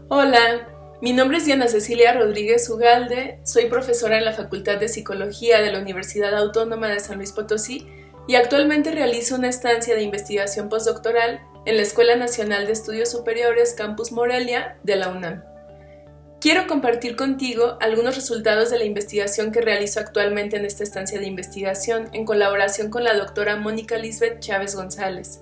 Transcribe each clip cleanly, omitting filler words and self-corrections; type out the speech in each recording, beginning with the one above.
Hola, mi nombre es Diana Cecilia Rodríguez Ugalde, soy profesora en la Facultad de Psicología de la Universidad Autónoma de San Luis Potosí y actualmente realizo una estancia de investigación postdoctoral en la Escuela Nacional de Estudios Superiores Campus Morelia de la UNAM. Quiero compartir contigo algunos resultados de la investigación que realizo actualmente en esta estancia de investigación en colaboración con la doctora Mónica Lisbeth Chávez González.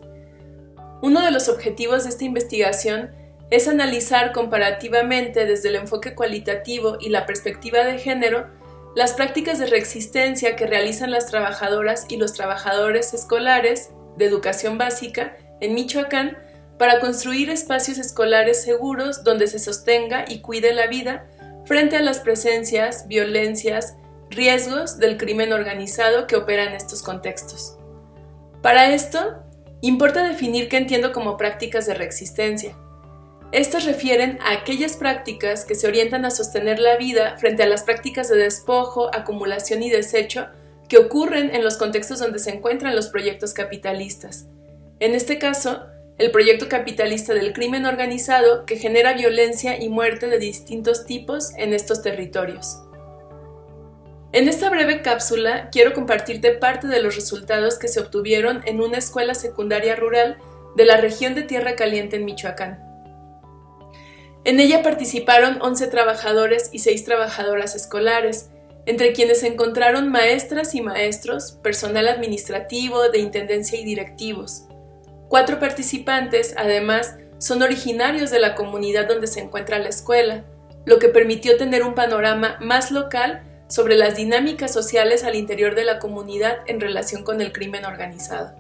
Uno de los objetivos de esta investigación es analizar comparativamente desde el enfoque cualitativo y la perspectiva de género las prácticas de reexistencia que realizan las trabajadoras y los trabajadores escolares de educación básica en Michoacán para construir espacios escolares seguros donde se sostenga y cuide la vida frente a las presencias, violencias, riesgos del crimen organizado que opera en estos contextos. Para esto, importa definir qué entiendo como prácticas de reexistencia. Estas refieren a aquellas prácticas que se orientan a sostener la vida frente a las prácticas de despojo, acumulación y desecho que ocurren en los contextos donde se encuentran los proyectos capitalistas. En este caso, el proyecto capitalista del crimen organizado que genera violencia y muerte de distintos tipos en estos territorios. En esta breve cápsula quiero compartirte parte de los resultados que se obtuvieron en una escuela secundaria rural de la región de Tierra Caliente en Michoacán. En ella participaron 11 trabajadores y 6 trabajadoras escolares, entre quienes se encontraron maestras y maestros, personal administrativo, de intendencia y directivos. 4 participantes, además, son originarios de la comunidad donde se encuentra la escuela, lo que permitió tener un panorama más local sobre las dinámicas sociales al interior de la comunidad en relación con el crimen organizado.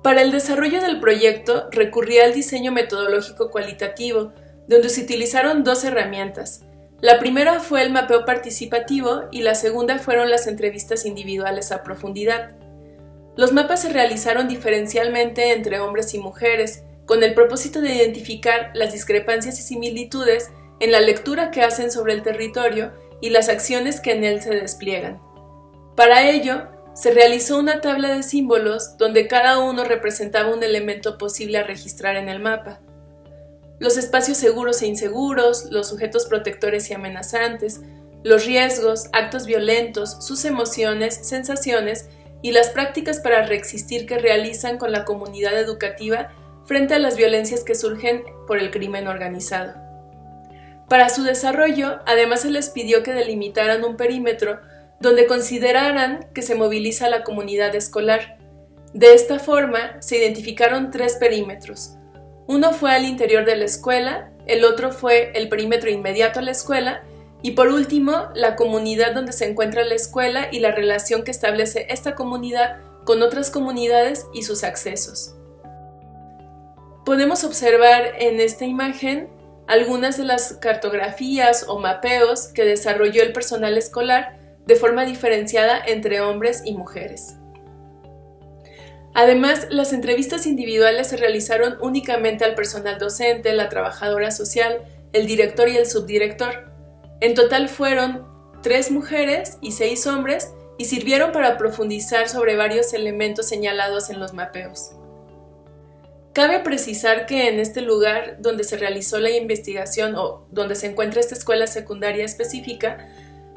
Para el desarrollo del proyecto recurrí al diseño metodológico cualitativo, donde se utilizaron 2 herramientas. La primera fue el mapeo participativo y la segunda fueron las entrevistas individuales a profundidad. Los mapas se realizaron diferencialmente entre hombres y mujeres, con el propósito de identificar las discrepancias y similitudes en la lectura que hacen sobre el territorio y las acciones que en él se despliegan. Para ello, se realizó una tabla de símbolos donde cada uno representaba un elemento posible a registrar en el mapa. Los espacios seguros e inseguros, los sujetos protectores y amenazantes, los riesgos, actos violentos, sus emociones, sensaciones y las prácticas para reexistir que realizan con la comunidad educativa frente a las violencias que surgen por el crimen organizado. Para su desarrollo, además se les pidió que delimitaran un perímetro donde consideraran que se moviliza la comunidad escolar. De esta forma, se identificaron 3 perímetros. Uno fue al interior de la escuela, el otro fue el perímetro inmediato a la escuela y por último, la comunidad donde se encuentra la escuela y la relación que establece esta comunidad con otras comunidades y sus accesos. Podemos observar en esta imagen algunas de las cartografías o mapeos que desarrolló el personal escolar de forma diferenciada entre hombres y mujeres. Además, las entrevistas individuales se realizaron únicamente al personal docente, la trabajadora social, el director y el subdirector. En total fueron 3 mujeres y 6 hombres y sirvieron para profundizar sobre varios elementos señalados en los mapeos. Cabe precisar que en este lugar donde se realizó la investigación o donde se encuentra esta escuela secundaria específica,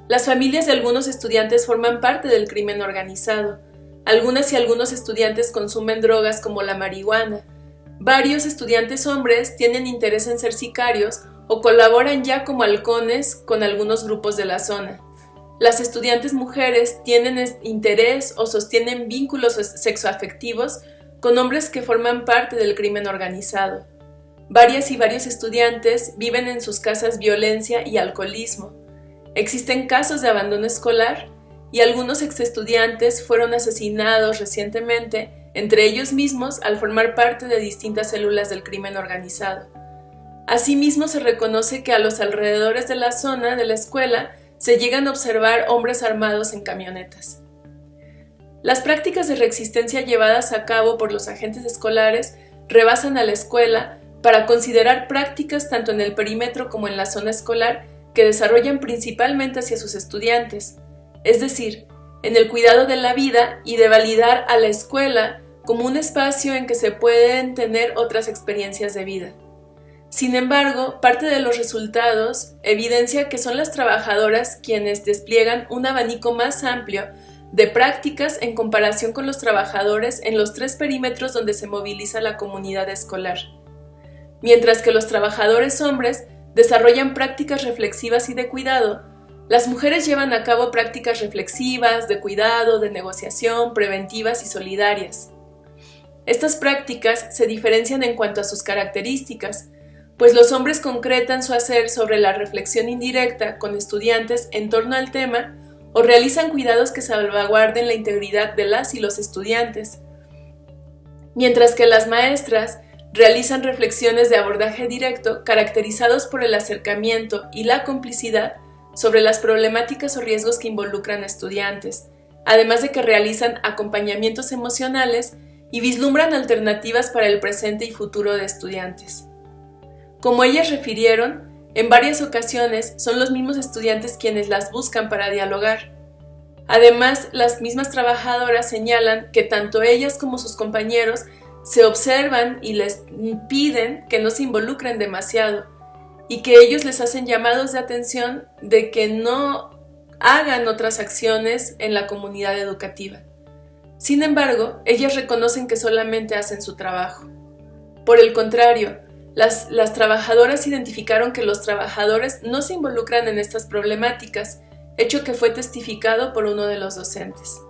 las familias de algunos estudiantes forman parte del crimen organizado. Algunas y algunos estudiantes consumen drogas como la marihuana. Varios estudiantes hombres tienen interés en ser sicarios o colaboran ya como halcones con algunos grupos de la zona. Las estudiantes mujeres tienen interés o sostienen vínculos sexoafectivos con hombres que forman parte del crimen organizado. Varias y varios estudiantes viven en sus casas violencia y alcoholismo. Existen casos de abandono escolar y algunos exestudiantes fueron asesinados recientemente entre ellos mismos al formar parte de distintas células del crimen organizado. Asimismo, se reconoce que a los alrededores de la zona de la escuela se llegan a observar hombres armados en camionetas. Las prácticas de reexistencia llevadas a cabo por los agentes escolares rebasan a la escuela para considerar prácticas tanto en el perímetro como en la zona escolar que desarrollan principalmente hacia sus estudiantes, es decir, en el cuidado de la vida y de validar a la escuela como un espacio en que se pueden tener otras experiencias de vida. Sin embargo, parte de los resultados evidencia que son las trabajadoras quienes despliegan un abanico más amplio de prácticas en comparación con los trabajadores en los 3 perímetros donde se moviliza la comunidad escolar. Mientras que los trabajadores hombres desarrollan prácticas reflexivas y de cuidado, las mujeres llevan a cabo prácticas reflexivas, de cuidado, de negociación, preventivas y solidarias. Estas prácticas se diferencian en cuanto a sus características, pues los hombres concretan su hacer sobre la reflexión indirecta con estudiantes en torno al tema o realizan cuidados que salvaguarden la integridad de las y los estudiantes, mientras que las maestras realizan reflexiones de abordaje directo caracterizados por el acercamiento y la complicidad sobre las problemáticas o riesgos que involucran a estudiantes, además de que realizan acompañamientos emocionales y vislumbran alternativas para el presente y futuro de estudiantes. Como ellas refirieron, en varias ocasiones son los mismos estudiantes quienes las buscan para dialogar. Además, las mismas trabajadoras señalan que tanto ellas como sus compañeros se observan y les piden que no se involucren demasiado y que ellos les hacen llamados de atención de que no hagan otras acciones en la comunidad educativa. Sin embargo, ellas reconocen que solamente hacen su trabajo. Por el contrario, las trabajadoras identificaron que los trabajadores no se involucran en estas problemáticas, hecho que fue testificado por uno de los docentes.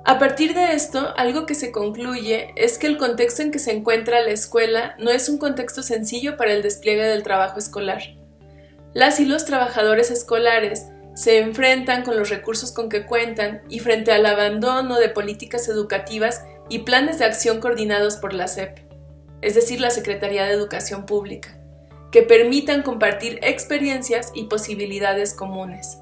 A partir de esto, algo que se concluye es que el contexto en que se encuentra la escuela no es un contexto sencillo para el despliegue del trabajo escolar. Las y los trabajadores escolares se enfrentan con los recursos con que cuentan y frente al abandono de políticas educativas y planes de acción coordinados por la SEP, es decir, la Secretaría de Educación Pública, que permitan compartir experiencias y posibilidades comunes.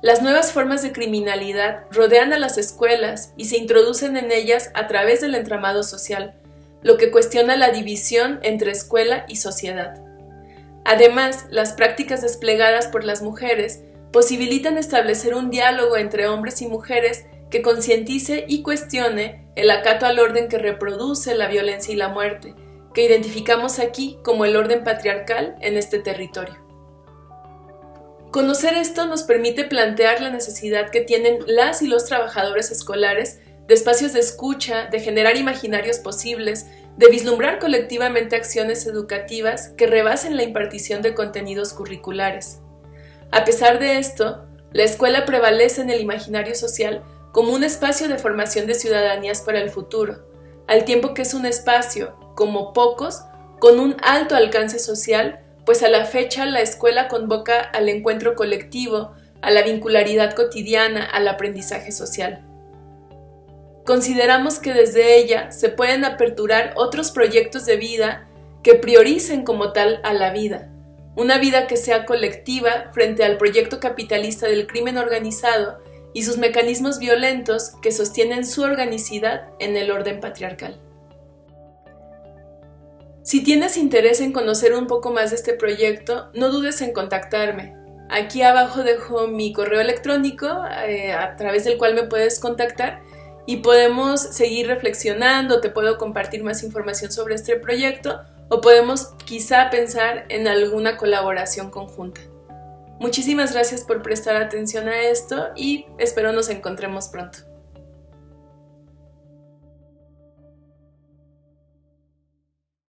Las nuevas formas de criminalidad rodean a las escuelas y se introducen en ellas a través del entramado social, lo que cuestiona la división entre escuela y sociedad. Además, las prácticas desplegadas por las mujeres posibilitan establecer un diálogo entre hombres y mujeres que concientice y cuestione el acato al orden que reproduce la violencia y la muerte, que identificamos aquí como el orden patriarcal en este territorio. Conocer esto nos permite plantear la necesidad que tienen las y los trabajadores escolares de espacios de escucha, de generar imaginarios posibles, de vislumbrar colectivamente acciones educativas que rebasen la impartición de contenidos curriculares. A pesar de esto, la escuela prevalece en el imaginario social como un espacio de formación de ciudadanías para el futuro, al tiempo que es un espacio, como pocos, con un alto alcance social, pues a la fecha la escuela convoca al encuentro colectivo, a la vincularidad cotidiana, al aprendizaje social. Consideramos que desde ella se pueden aperturar otros proyectos de vida que prioricen como tal a la vida, una vida que sea colectiva frente al proyecto capitalista del crimen organizado y sus mecanismos violentos que sostienen su organicidad en el orden patriarcal. Si tienes interés en conocer un poco más de este proyecto, no dudes en contactarme. Aquí abajo dejo mi correo electrónico a través del cual me puedes contactar y podemos seguir reflexionando, te puedo compartir más información sobre este proyecto o podemos quizá pensar en alguna colaboración conjunta. Muchísimas gracias por prestar atención a esto y espero nos encontremos pronto.